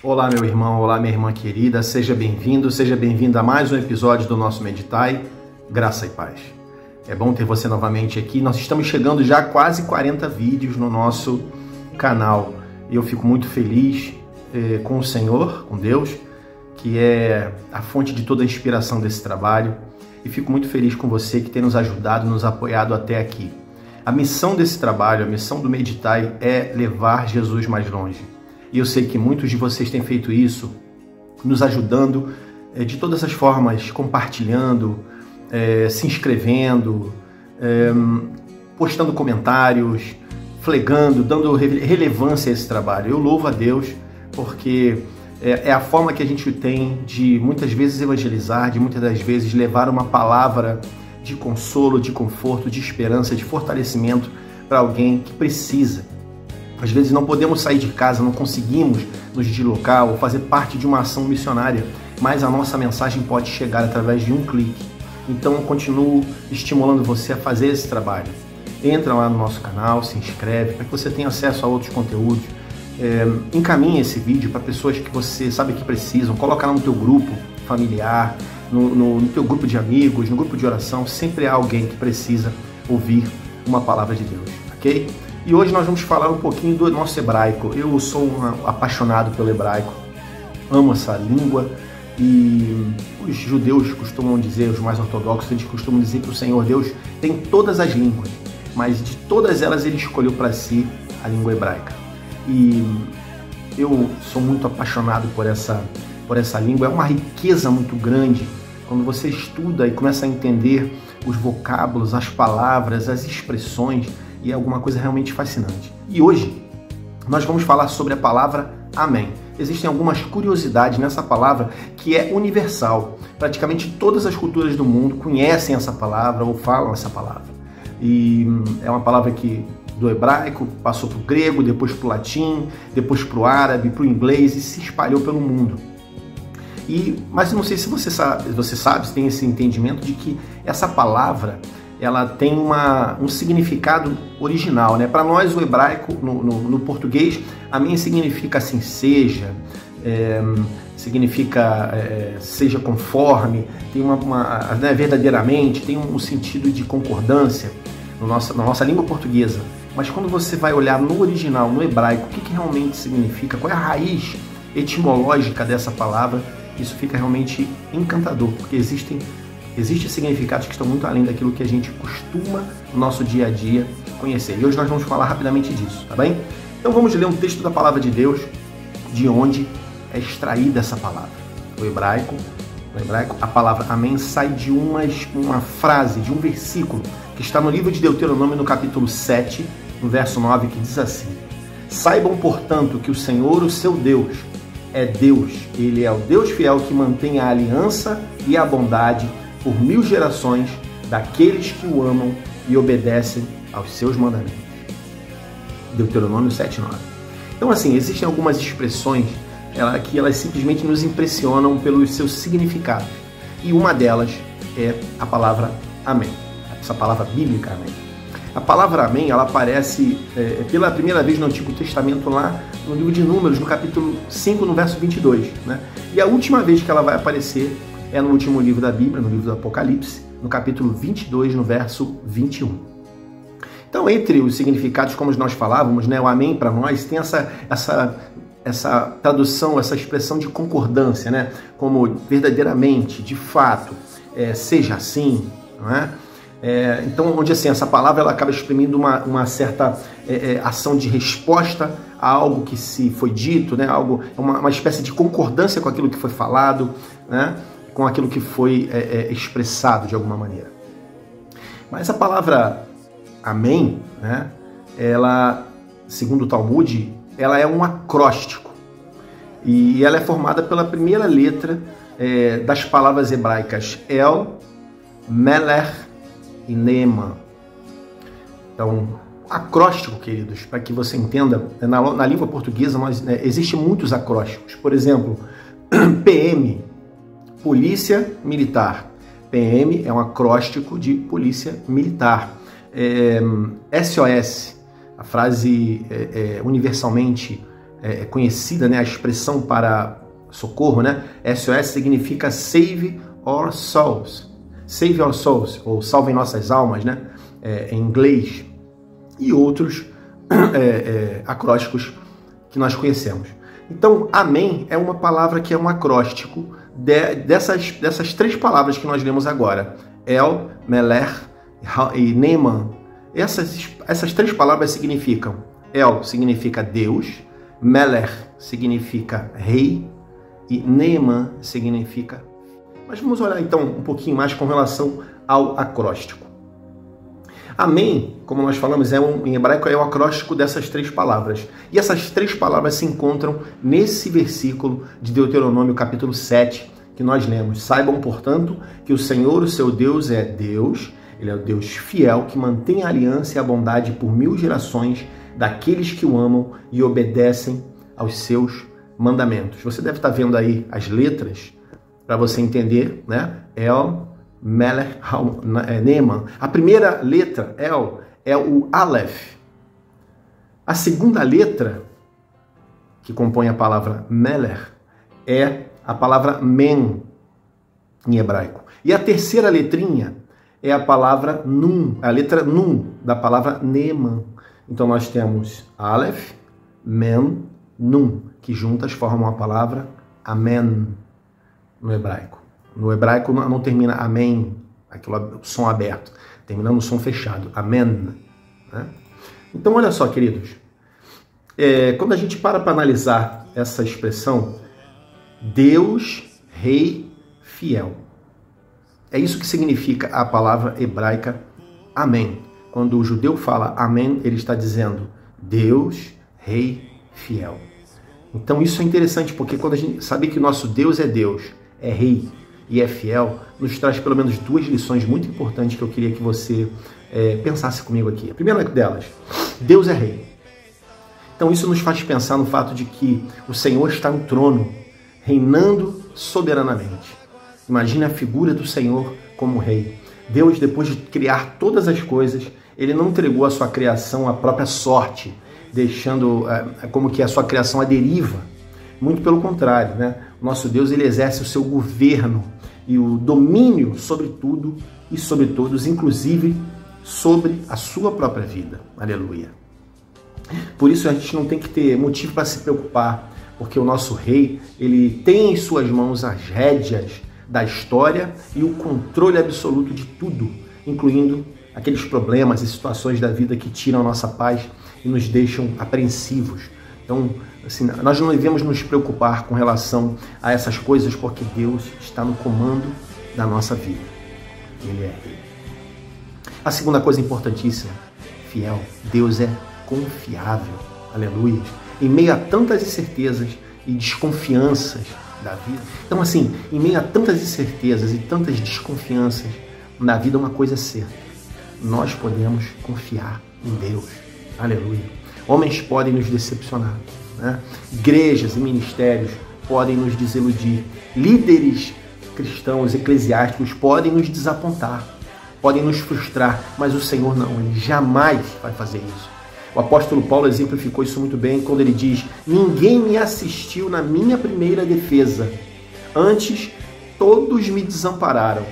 Olá, meu irmão, olá, minha irmã querida, seja bem-vindo, seja bem-vinda a mais um episódio do nosso Meditai, Graça e Paz. É bom ter você novamente aqui. Nós estamos chegando já a quase 40 vídeos no nosso canal e eu fico muito feliz com o Senhor, com Deus, que é a fonte de toda a inspiração desse trabalho, e fico muito feliz com você que tem nos ajudado, nos apoiado até aqui. A missão desse trabalho, a missão do Meditai é levar Jesus mais longe. E eu sei que muitos de vocês têm feito isso, nos ajudando de todas as formas, compartilhando, se inscrevendo, postando comentários, flegando, dando relevância a esse trabalho. Eu louvo a Deus porque é a forma que a gente tem de muitas vezes evangelizar, de muitas das vezes levar uma palavra de consolo, de conforto, de esperança, de fortalecimento para alguém que precisa. Às vezes não podemos sair de casa, não conseguimos nos deslocar ou fazer parte de uma ação missionária, mas a nossa mensagem pode chegar através de um clique. Então eu continuo estimulando você a fazer esse trabalho. Entra lá no nosso canal, se inscreve, para que você tenha acesso a outros conteúdos. Encaminhe esse vídeo para pessoas que você sabe que precisam. Coloca lá no teu grupo familiar, no teu grupo de amigos, no grupo de oração. Sempre há alguém que precisa ouvir uma palavra de Deus, ok? E hoje nós vamos falar um pouquinho do nosso hebraico. Eu sou um apaixonado pelo hebraico, amo essa língua, e os judeus costumam dizer, os mais ortodoxos, eles costumam dizer que o Senhor Deus tem todas as línguas, mas de todas elas ele escolheu para si a língua hebraica. E eu sou muito apaixonado por essa língua, é uma riqueza muito grande. Quando você estuda e começa a entender os vocábulos, as palavras, as expressões, e é alguma coisa realmente fascinante. E hoje nós vamos falar sobre a palavra Amém. Existem algumas curiosidades nessa palavra que é universal. Praticamente todas as culturas do mundo conhecem essa palavra ou falam essa palavra. E é uma palavra que do hebraico passou para o grego, depois para o latim, depois para o árabe, para o inglês e se espalhou pelo mundo. Mas não sei se você sabe, se tem esse entendimento de que essa palavra ela tem um significado original, né? Para nós, o hebraico, no português, amém significa assim, seja, significa seja conforme, tem né, verdadeiramente, tem um sentido de concordância na nossa língua portuguesa. Mas quando você vai olhar no original, no hebraico, o que realmente significa, qual é a raiz etimológica dessa palavra, isso fica realmente encantador, porque existem significados que estão muito além daquilo que a gente costuma no nosso dia a dia conhecer. E hoje nós vamos falar rapidamente disso, tá bem? Então vamos ler um texto da Palavra de Deus, de onde é extraída essa palavra. No hebraico, a palavra Amém sai de uma frase, de um versículo, que está no livro de Deuteronômio, no capítulo 7, no verso 9, que diz assim: Saibam, portanto, que o Senhor, o seu Deus, é Deus. Ele é o Deus fiel que mantém a aliança e a bondade por 1000 gerações daqueles que o amam e obedecem aos seus mandamentos. Deuteronômio 7:9. Então, assim, existem algumas expressões que elas simplesmente nos impressionam pelos seus significados. E uma delas é a palavra Amém. Essa palavra bíblica, Amém. A palavra Amém, ela aparece pela primeira vez no Antigo Testamento, lá no livro de Números, no capítulo 5, no verso 22. Né? E a última vez que ela vai aparecer é no último livro da Bíblia, no livro do Apocalipse, no capítulo 22, no verso 21. Então, entre os significados, como nós falávamos, né, o Amém para nós tem essa tradução, essa expressão de concordância, né, como verdadeiramente, de fato, seja assim, não é? Então, onde assim, essa palavra ela acaba exprimindo uma certa ação de resposta a algo que se foi dito, né, uma espécie de concordância com aquilo que foi falado, né, com aquilo que foi expressado de alguma maneira. Mas a palavra Amém, né, ela, segundo o Talmud, ela é um acróstico e ela é formada pela primeira letra das palavras hebraicas El, Melech e Neeman. Então, acróstico, queridos, para que você entenda, na língua portuguesa existem muitos acrósticos. Por exemplo, PM, Polícia Militar. PM é um acróstico de Polícia Militar. SOS, a frase universalmente conhecida, né? A expressão para socorro, né? SOS significa Save Our Souls. Save Our Souls, ou Salvem Nossas Almas, né? Em inglês. E outros acrósticos que nós conhecemos. Então, amém é uma palavra que é um acróstico dessas três palavras que nós lemos agora. El, Melech e Neeman. Essas três palavras significam: El significa Deus, Melech significa rei e Neeman significa... Mas vamos olhar então um pouquinho mais com relação ao acróstico. Amém, como nós falamos, em hebraico é o acróstico dessas três palavras. E essas três palavras se encontram nesse versículo de Deuteronômio capítulo 7, que nós lemos. Saibam, portanto, que o Senhor, o seu Deus, é Deus. Ele é o Deus fiel, que mantém a aliança e a bondade por 1000 gerações daqueles que o amam e obedecem aos seus mandamentos. Você deve estar vendo aí as letras para você entender, né? El, Melech, Neeman. A primeira letra, El, é o Aleph. A segunda letra, que compõe a palavra Melech, é a palavra Men, em hebraico. E a terceira letrinha é a palavra Nun, a letra Nun, da palavra Neeman. Então nós temos Aleph, Men, Nun, que juntas formam a palavra Amen, no hebraico. No hebraico não termina amém, aquele som aberto, termina no som fechado, amém. Né? Então, olha só, queridos, quando a gente para analisar essa expressão, Deus, Rei, Fiel, é isso que significa a palavra hebraica amém. Quando o judeu fala amém, ele está dizendo Deus, Rei, Fiel. Então isso é interessante, porque quando a gente sabe que o nosso Deus é Deus, é Rei e é fiel, nos traz pelo menos duas lições muito importantes que eu queria que você pensasse comigo aqui. A primeira delas, Deus é Rei. Então isso nos faz pensar no fato de que o Senhor está no trono, reinando soberanamente. Imagine a figura do Senhor como Rei. Deus, depois de criar todas as coisas, Ele não entregou a sua criação à própria sorte, deixando como que a sua criação à deriva. Muito pelo contrário, né? O nosso Deus, ele exerce o seu governo e o domínio sobre tudo e sobre todos, inclusive sobre a sua própria vida. Aleluia. Por isso a gente não tem que ter motivo para se preocupar, porque o nosso Rei, ele tem em suas mãos as rédeas da história e o controle absoluto de tudo, incluindo aqueles problemas e situações da vida que tiram a nossa paz e nos deixam apreensivos. Então, assim, nós não devemos nos preocupar com relação a essas coisas, porque Deus está no comando da nossa vida. Ele é Rei. A segunda coisa importantíssima, fiel. Deus é confiável. Aleluia. Em meio a tantas incertezas e desconfianças da vida. Então, assim, em meio a tantas incertezas e tantas desconfianças na vida, uma coisa é certa. Nós podemos confiar em Deus. Aleluia. Homens podem nos decepcionar, né? Igrejas e ministérios podem nos desiludir. Líderes cristãos, eclesiásticos podem nos desapontar, podem nos frustrar, mas o Senhor não, Ele jamais vai fazer isso. O apóstolo Paulo exemplificou isso muito bem quando ele diz: ninguém me assistiu na minha primeira defesa, antes todos me desampararam,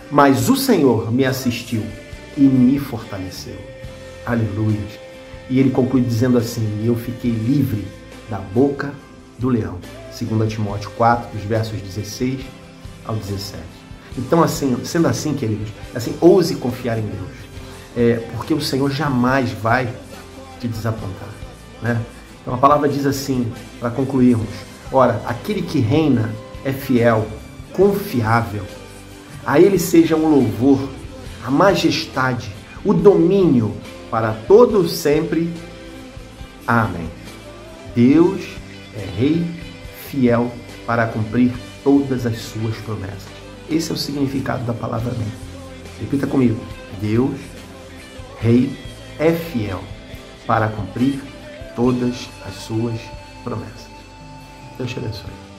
mas o Senhor me assistiu e me fortaleceu. Aleluia. E ele conclui dizendo assim: eu fiquei livre da boca do leão. 2 Timóteo 4, dos versos 16 ao 17. Então, assim, sendo assim, queridos, assim, ouse confiar em Deus. Porque o Senhor jamais vai te desapontar, né? Então a palavra diz assim, para concluirmos: ora, aquele que reina é fiel, confiável. A Ele seja o louvor, a majestade, o domínio para todo sempre. Amém. Deus é Rei fiel para cumprir todas as suas promessas. Esse é o significado da palavra amém. Repita comigo: Deus, Rei é fiel para cumprir todas as suas promessas. Deus te abençoe.